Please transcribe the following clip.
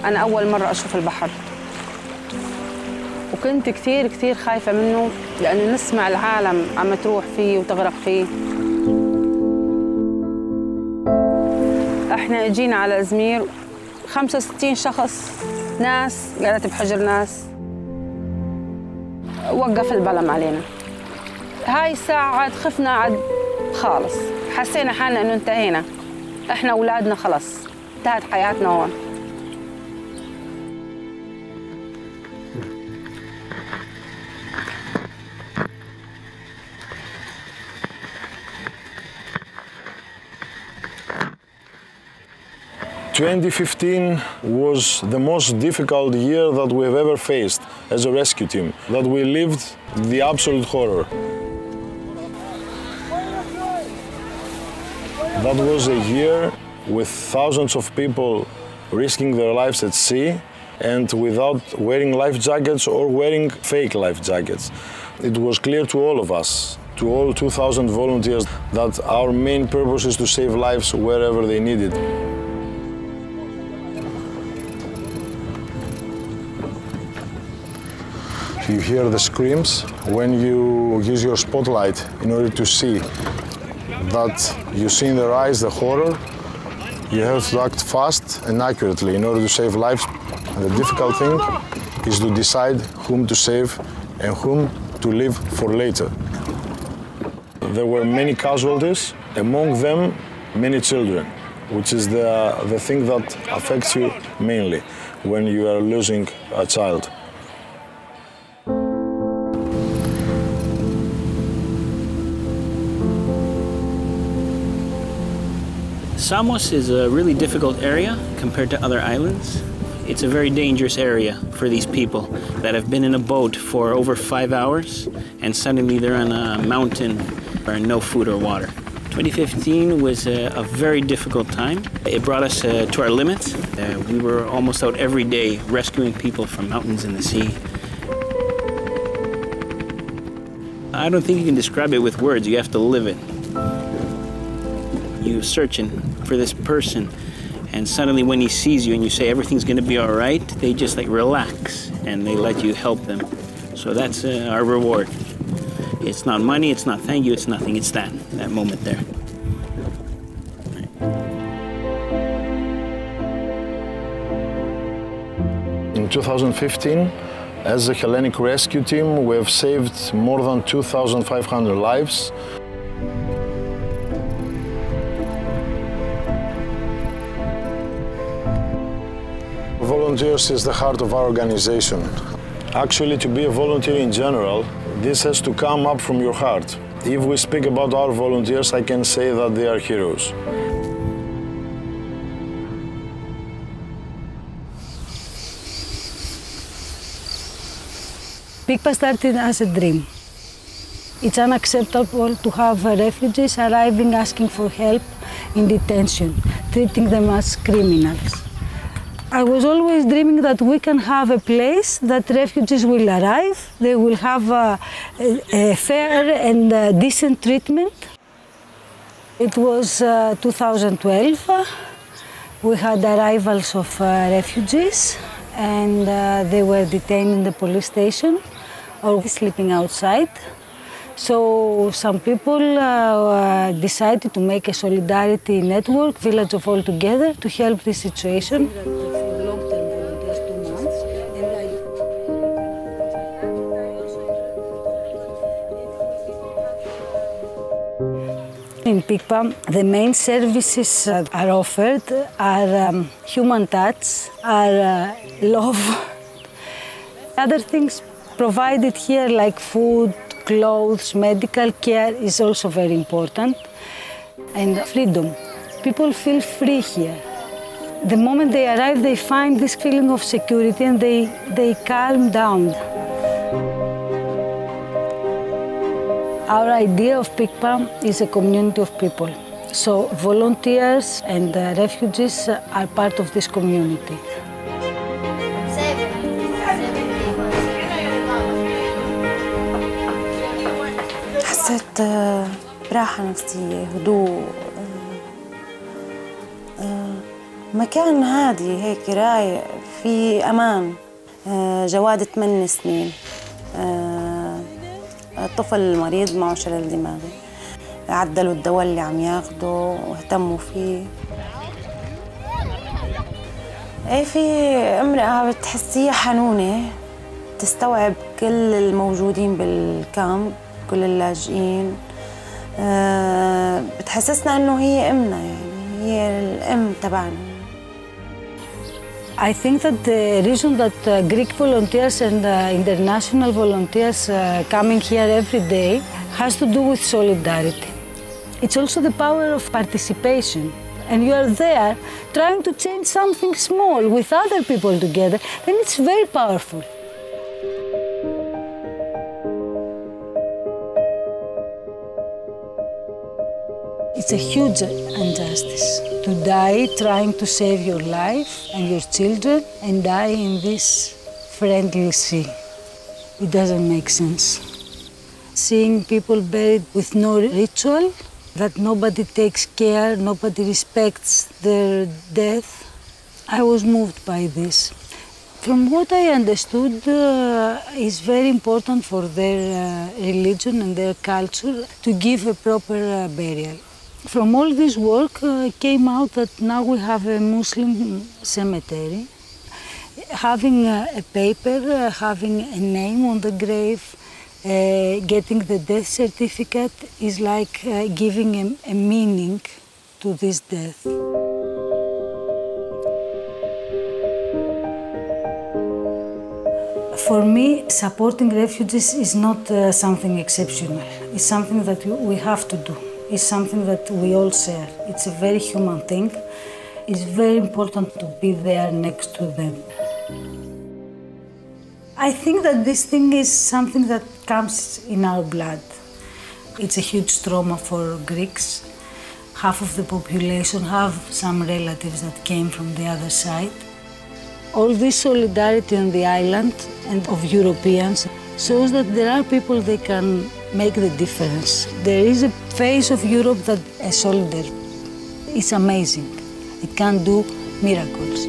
أنا أول مرة أشوف البحر، وكنت كثير كثير خايفة منه لأنه نسمع العالم عم تروح فيه وتغرق فيه. احنا اجينا على ازمير 65 شخص، ناس قاعدة بحجر ناس، وقف البلم علينا. هاي الساعة عاد خفنا عاد خالص، حسينا حالنا انه انتهينا، احنا اولادنا خلص انتهت حياتنا هون. ؟ 2015 was the most difficult year that we have ever faced as a rescue team, that we lived the absolute horror. That was a year with thousands of people risking their lives at sea and without wearing life jackets or wearing fake life jackets. It was clear to all of us, to all 2,000 volunteers, that our main purpose is to save lives wherever they need it. You hear the screams when you use your spotlight in order to see that you see in their eyes the horror. You have to act fast and accurately in order to save lives. And the difficult thing is to decide whom to save and whom to leave for later. There were many casualties, among them many children, which is the thing that affects you mainly when you are losing a child. Samos is a really difficult area compared to other islands. It's a very dangerous area for these people that have been in a boat for over 5 hours and suddenly they're on a mountain or no food or water. 2015 was a very difficult time. It brought us to our limits. We were almost out every day rescuing people from mountains in the sea. I don't think you can describe it with words, you have to live it. You're searching for this person, and suddenly when he sees you and you say everything's going to be all right, they just like relax and they let you help them. So that's our reward. It's not money, it's not thank you, it's nothing. It's that moment there. In 2015, as a Hellenic rescue team, we have saved more than 2,500 lives. Volunteers is the heart of our organization. Actually, to be a volunteer in general, this has to come up from your heart. If we speak about our volunteers, I can say that they are heroes. ΠΙΚΠΑ started as a dream. It's unacceptable to have refugees arriving asking for help in detention, treating them as criminals. I was always dreaming that we can have a place that refugees will arrive, they will have a fair and decent treatment. It was 2012. We had arrivals of refugees and they were detained in the police station or sleeping outside. So some people decided to make a solidarity network, Village of All Together, to help this situation. In ΠΙΚΠΑ, the main services that are offered are human touch, are love. Other things provided here like food, clothes, medical care is also very important. And freedom. People feel free here. The moment they arrive, they find this feeling of security and they calm down. Our idea of ΠΙΚΠΑ is a community of people. So volunteers and refugees are part of this community. حسيت براحة نفسية، هدوء، مكان هادي هيك رايق، في أمان. جواد 8 سنين، طفل مريض معه شلل دماغي، عدلوا الدواء اللي عم ياخده واهتموا فيه. في امرأة بتحسيها حنونة، تستوعب كل الموجودين بالكامب، كل اللاجئين، بتحسسنا إنه هي أمنا، يعني هي الأم تبعنا. I think that the reason that Greek volunteers and international volunteers coming here every day has to do with solidarity. It's also the power of participation. And you are there trying to change something small with other people together, then it's very powerful. It's a huge injustice to die trying to save your life and your children and die in this friendly sea. It doesn't make sense. Seeing people buried with no ritual, that nobody takes care, nobody respects their death, I was moved by this. From what I understood, it's very important for their religion and their culture to give a proper burial. From all this work came out that now we have a Muslim cemetery. Having a paper, having a name on the grave, getting the death certificate is like giving a meaning to this death. For me, supporting refugees is not something exceptional. It's something that we have to do. It's something that we all share. It's a very human thing. It's very important to be there next to them. I think that this thing is something that comes in our blood. It's a huge trauma for Greeks. Half of the population have some relatives that came from the other side. All this solidarity on the island and of Europeans shows that there are people that can make the difference. There is a face of Europe that is solidary. It's amazing. It can do miracles.